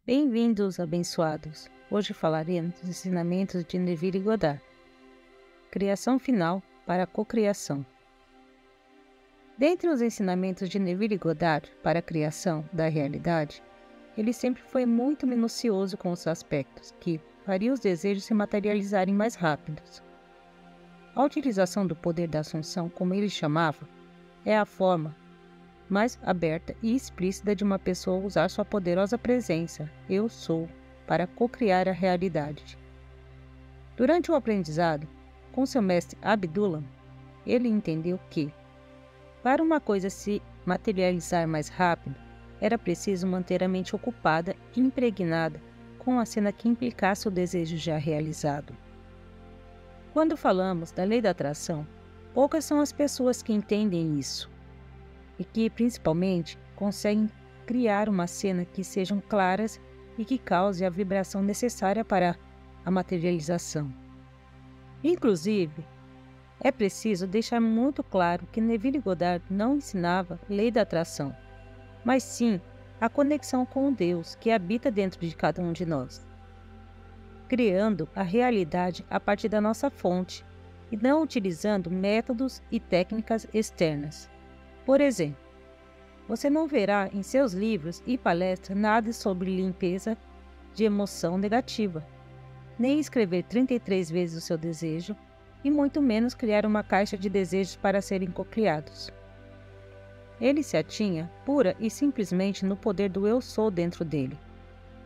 Bem-vindos, abençoados! Hoje falaremos dos ensinamentos de Neville Goddard. Criação final para a cocriação. Dentre os ensinamentos de Neville Goddard para a criação da realidade, ele sempre foi muito minucioso com os aspectos que fariam os desejos se materializarem mais rápidos. A utilização do poder da assunção, como ele chamava, é a forma mais aberta e explícita de uma pessoa usar sua poderosa presença, eu sou, para cocriar a realidade. Durante o aprendizado, com seu mestre Abdullah, ele entendeu que, para uma coisa se materializar mais rápido, era preciso manter a mente ocupada e impregnada com a cena que implicasse o desejo já realizado. Quando falamos da lei da atração, poucas são as pessoas que entendem isso e que, principalmente, conseguem criar uma cena que sejam claras e que cause a vibração necessária para a materialização. Inclusive, é preciso deixar muito claro que Neville Goddard não ensinava lei da atração, mas sim a conexão com o Deus que habita dentro de cada um de nós, criando a realidade a partir da nossa fonte e não utilizando métodos e técnicas externas. Por exemplo, você não verá em seus livros e palestras nada sobre limpeza de emoção negativa, nem escrever 33 vezes o seu desejo, e muito menos criar uma caixa de desejos para serem cocriados. Ele se atinha pura e simplesmente no poder do eu sou dentro dele,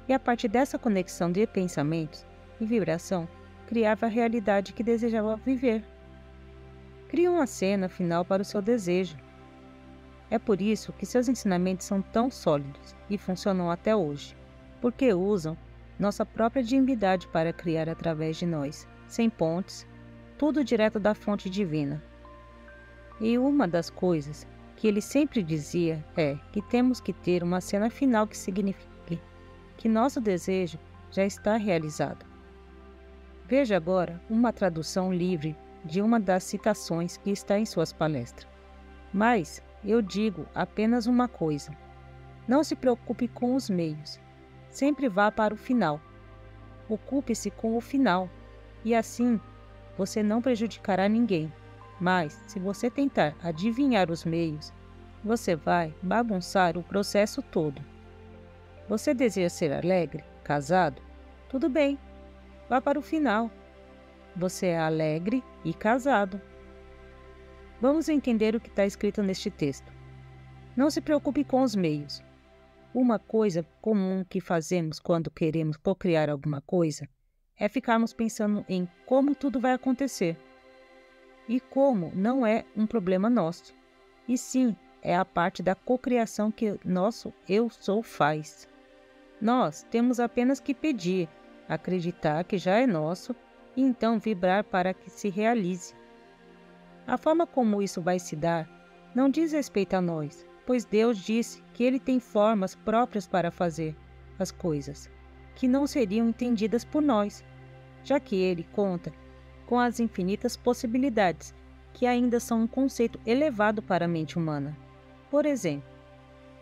e a partir dessa conexão de pensamentos e vibração, criava a realidade que desejava viver. Cria uma cena final para o seu desejo. É por isso que seus ensinamentos são tão sólidos e funcionam até hoje, porque usam nossa própria divindade para criar através de nós, sem pontes, tudo direto da fonte divina. E uma das coisas que ele sempre dizia é que temos que ter uma cena final que signifique que nosso desejo já está realizado. Veja agora uma tradução livre de uma das citações que está em suas palestras. Mas eu digo apenas uma coisa: não se preocupe com os meios, sempre vá para o final. Ocupe-se com o final, e assim você não prejudicará ninguém. Mas, se você tentar adivinhar os meios, você vai bagunçar o processo todo. Você deseja ser alegre, casado? Tudo bem, vá para o final. Você é alegre e casado. Vamos entender o que está escrito neste texto. Não se preocupe com os meios. Uma coisa comum que fazemos quando queremos cocriar alguma coisa é ficarmos pensando em como tudo vai acontecer. E como não é um problema nosso, e sim é a parte da cocriação que nosso eu sou faz. Nós temos apenas que pedir, acreditar que já é nosso e então vibrar para que se realize. A forma como isso vai se dar não diz respeito a nós, pois Deus disse que Ele tem formas próprias para fazer as coisas, que não seriam entendidas por nós, já que Ele conta com as infinitas possibilidades, que ainda são um conceito elevado para a mente humana. Por exemplo,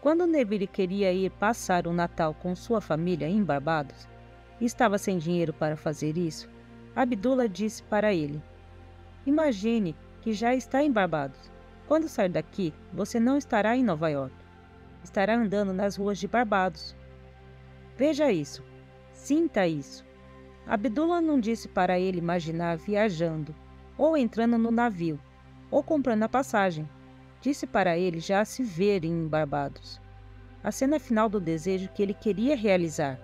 quando Neville queria ir passar o Natal com sua família em Barbados, e estava sem dinheiro para fazer isso, Abdullah disse para ele: imagine que já está em Barbados. Quando sair daqui, você não estará em Nova York. Estará andando nas ruas de Barbados. Veja isso. Sinta isso. Abdullah não disse para ele imaginar viajando, ou entrando no navio, ou comprando a passagem. Disse para ele já se ver em Barbados. A cena final do desejo que ele queria realizar.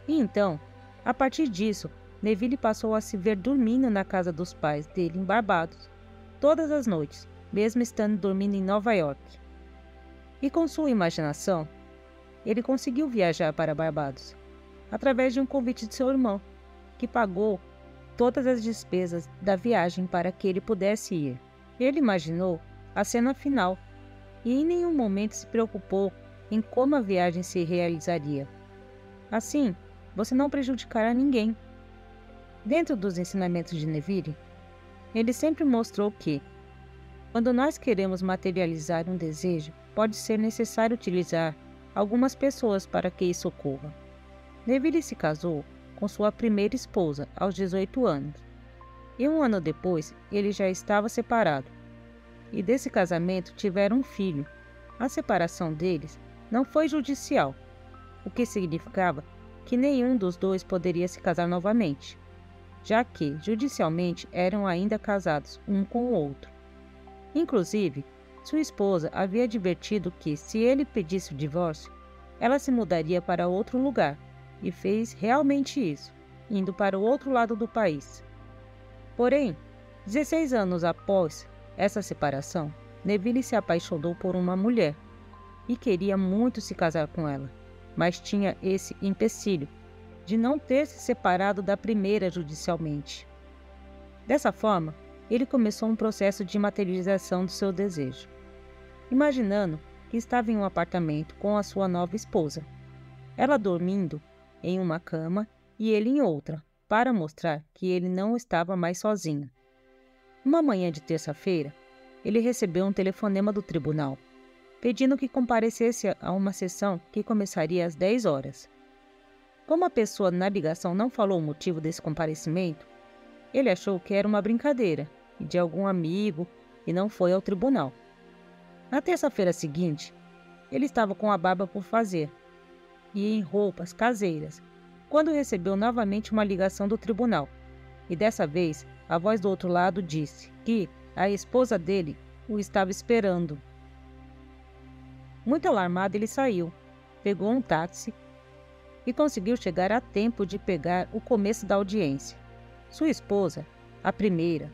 E então, a partir disso, Neville passou a se ver dormindo na casa dos pais dele em Barbados, todas as noites, mesmo estando dormindo em Nova York. E com sua imaginação, ele conseguiu viajar para Barbados, através de um convite de seu irmão, que pagou todas as despesas da viagem para que ele pudesse ir. Ele imaginou a cena final e em nenhum momento se preocupou em como a viagem se realizaria. Assim, você não prejudicará ninguém. Dentro dos ensinamentos de Neville, ele sempre mostrou que, quando nós queremos materializar um desejo, pode ser necessário utilizar algumas pessoas para que isso ocorra. Neville se casou com sua primeira esposa aos 18 anos, e um ano depois ele já estava separado, e desse casamento tiveram um filho. A separação deles não foi judicial, o que significava que nenhum dos dois poderia se casar novamente, já que judicialmente eram ainda casados um com o outro. Inclusive, sua esposa havia advertido que, se ele pedisse o divórcio, ela se mudaria para outro lugar, e fez realmente isso, indo para o outro lado do país. Porém, 16 anos após essa separação, Neville se apaixonou por uma mulher e queria muito se casar com ela, mas tinha esse empecilho de não ter se separado da primeira judicialmente. Dessa forma, ele começou um processo de materialização do seu desejo, imaginando que estava em um apartamento com a sua nova esposa, ela dormindo em uma cama e ele em outra, para mostrar que ele não estava mais sozinho. Uma manhã de terça-feira, ele recebeu um telefonema do tribunal, pedindo que comparecesse a uma sessão que começaria às 10 horas. Como a pessoa na ligação não falou o motivo desse comparecimento, ele achou que era uma brincadeira e de algum amigo e não foi ao tribunal. Na terça-feira seguinte, ele estava com a barba por fazer e em roupas caseiras, quando recebeu novamente uma ligação do tribunal, e dessa vez a voz do outro lado disse que a esposa dele o estava esperando. Muito alarmado, ele saiu, pegou um táxi e conseguiu chegar a tempo de pegar o começo da audiência. Sua esposa, a primeira,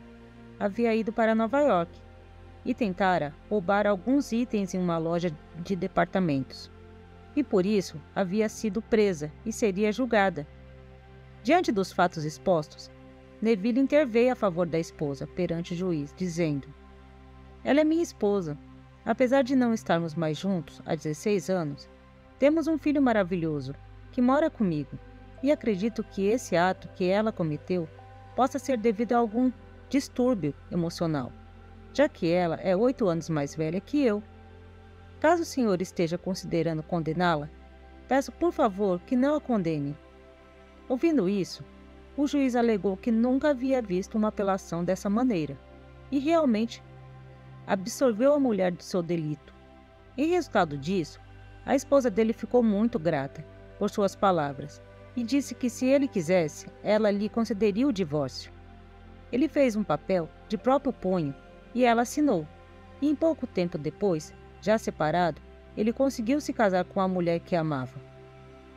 havia ido para Nova York e tentara roubar alguns itens em uma loja de departamentos, e por isso havia sido presa e seria julgada. Diante dos fatos expostos, Neville interveio a favor da esposa perante o juiz, dizendo: "Ela é minha esposa. Apesar de não estarmos mais juntos há 16 anos, temos um filho maravilhoso que mora comigo, e acredito que esse ato que ela cometeu possa ser devido a algum distúrbio emocional, já que ela é 8 anos mais velha que eu. Caso o senhor esteja considerando condená-la, peço por favor que não a condene." Ouvindo isso, o juiz alegou que nunca havia visto uma apelação dessa maneira e realmente absolveu a mulher do seu delito. Em resultado disso, a esposa dele ficou muito grata por suas palavras e disse que, se ele quisesse, ela lhe concederia o divórcio. Ele fez um papel de próprio punho e ela assinou, e em pouco tempo depois, já separado, ele conseguiu se casar com a mulher que amava.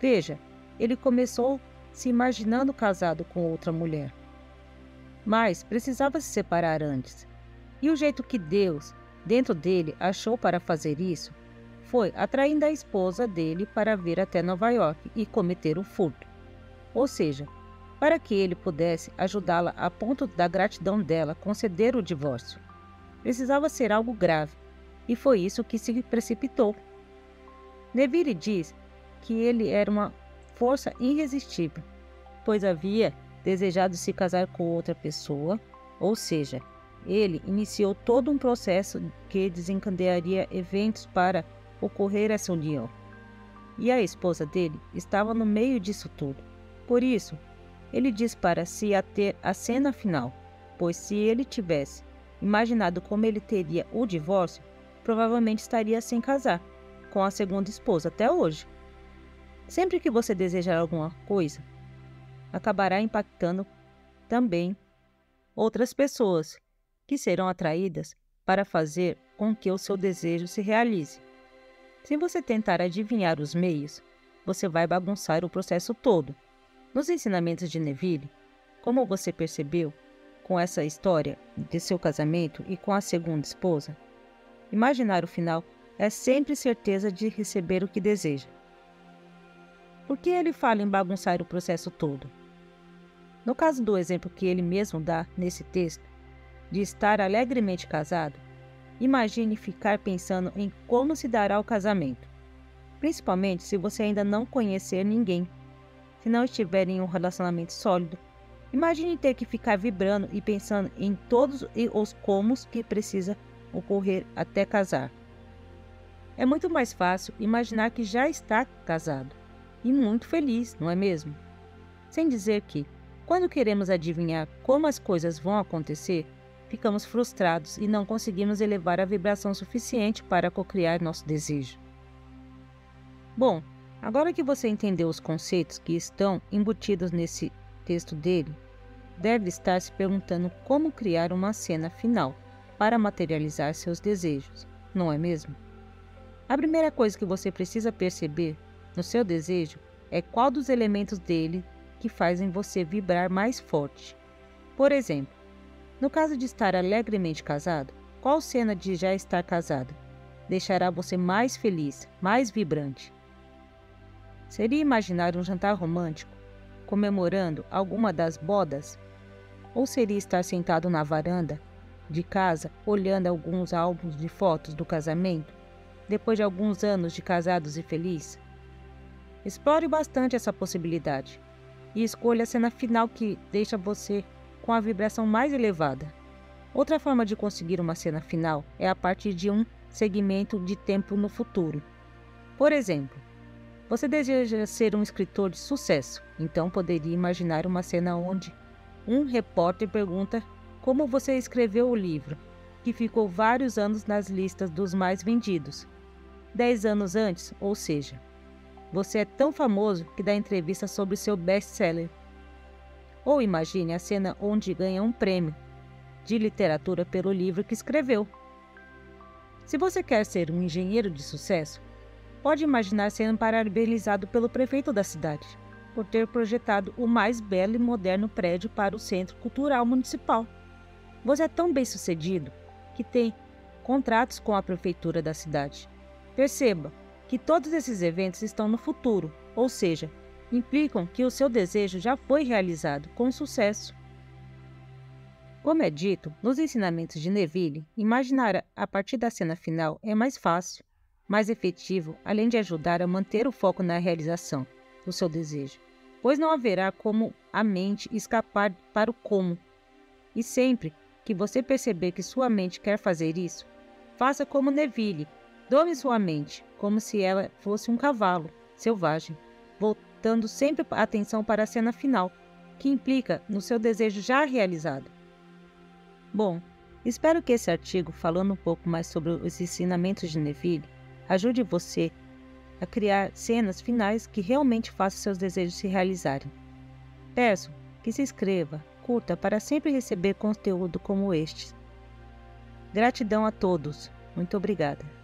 Veja, ele começou se imaginando casado com outra mulher, mas precisava se separar antes. E o jeito que Deus, dentro dele, achou para fazer isso foi atraindo a esposa dele para vir até Nova York e cometer o furto. Ou seja, para que ele pudesse ajudá-la a ponto da gratidão dela conceder o divórcio. Precisava ser algo grave, e foi isso que se precipitou. Neville diz que ele era uma força irresistível, pois havia desejado se casar com outra pessoa, ou seja, ele iniciou todo um processo que desencadearia eventos para ocorrer essa união. E a esposa dele estava no meio disso tudo. Por isso, ele diz para se ater à cena final, pois se ele tivesse imaginado como ele teria o divórcio, provavelmente estaria sem casar com a segunda esposa até hoje. Sempre que você desejar alguma coisa, acabará impactando também outras pessoas que serão atraídas para fazer com que o seu desejo se realize. Se você tentar adivinhar os meios, você vai bagunçar o processo todo. Nos ensinamentos de Neville, como você percebeu com essa história de seu casamento e com a segunda esposa, imaginar o final é sempre certeza de receber o que deseja. Por que ele fala em bagunçar o processo todo? No caso do exemplo que ele mesmo dá nesse texto, de estar alegremente casado, imagine ficar pensando em como se dará o casamento, principalmente se você ainda não conhecer ninguém. Se não estiver em um relacionamento sólido, imagine ter que ficar vibrando e pensando em todos os comos que precisa ocorrer até casar. É muito mais fácil imaginar que já está casado. e muito feliz, não é mesmo? Sem dizer que, quando queremos adivinhar como as coisas vão acontecer, ficamos frustrados e não conseguimos elevar a vibração suficiente para cocriar nosso desejo. Bom, agora que você entendeu os conceitos que estão embutidos nesse texto dele, deve estar se perguntando como criar uma cena final para materializar seus desejos, não é mesmo? A primeira coisa que você precisa perceber no seu desejo é qual dos elementos dele que fazem você vibrar mais forte. Por exemplo, no caso de estar alegremente casado, qual cena de já estar casado deixará você mais feliz, mais vibrante? Seria imaginar um jantar romântico, comemorando alguma das bodas? Ou seria estar sentado na varanda de casa, olhando alguns álbuns de fotos do casamento, depois de alguns anos de casados e felizes? Explore bastante essa possibilidade e escolha a cena final que deixa você com a vibração mais elevada. Outra forma de conseguir uma cena final é a partir de um segmento de tempo no futuro. Por exemplo, você deseja ser um escritor de sucesso, então poderia imaginar uma cena onde um repórter pergunta como você escreveu o livro, que ficou vários anos nas listas dos mais vendidos. 10 anos antes, ou seja, você é tão famoso que dá entrevista sobre seu best-seller. Ou imagine a cena onde ganha um prêmio de literatura pelo livro que escreveu. Se você quer ser um engenheiro de sucesso, pode imaginar sendo parabenizado pelo prefeito da cidade por ter projetado o mais belo e moderno prédio para o Centro Cultural Municipal. Você é tão bem-sucedido que tem contratos com a prefeitura da cidade. Perceba que todos esses eventos estão no futuro, ou seja, implicam que o seu desejo já foi realizado com sucesso. Como é dito nos ensinamentos de Neville, imaginar a partir da cena final é mais fácil, mais efetivo, além de ajudar a manter o foco na realização do seu desejo, pois não haverá como a mente escapar para o como. E sempre que você perceber que sua mente quer fazer isso, faça como Neville, dome sua mente como se ela fosse um cavalo selvagem, voltando sempre a atenção para a cena final, que implica no seu desejo já realizado. Bom, espero que esse artigo, falando um pouco mais sobre os ensinamentos de Neville, ajude você a criar cenas finais que realmente façam seus desejos se realizarem. Peço que se inscreva, curta para sempre receber conteúdo como este. Gratidão a todos. Muito obrigada.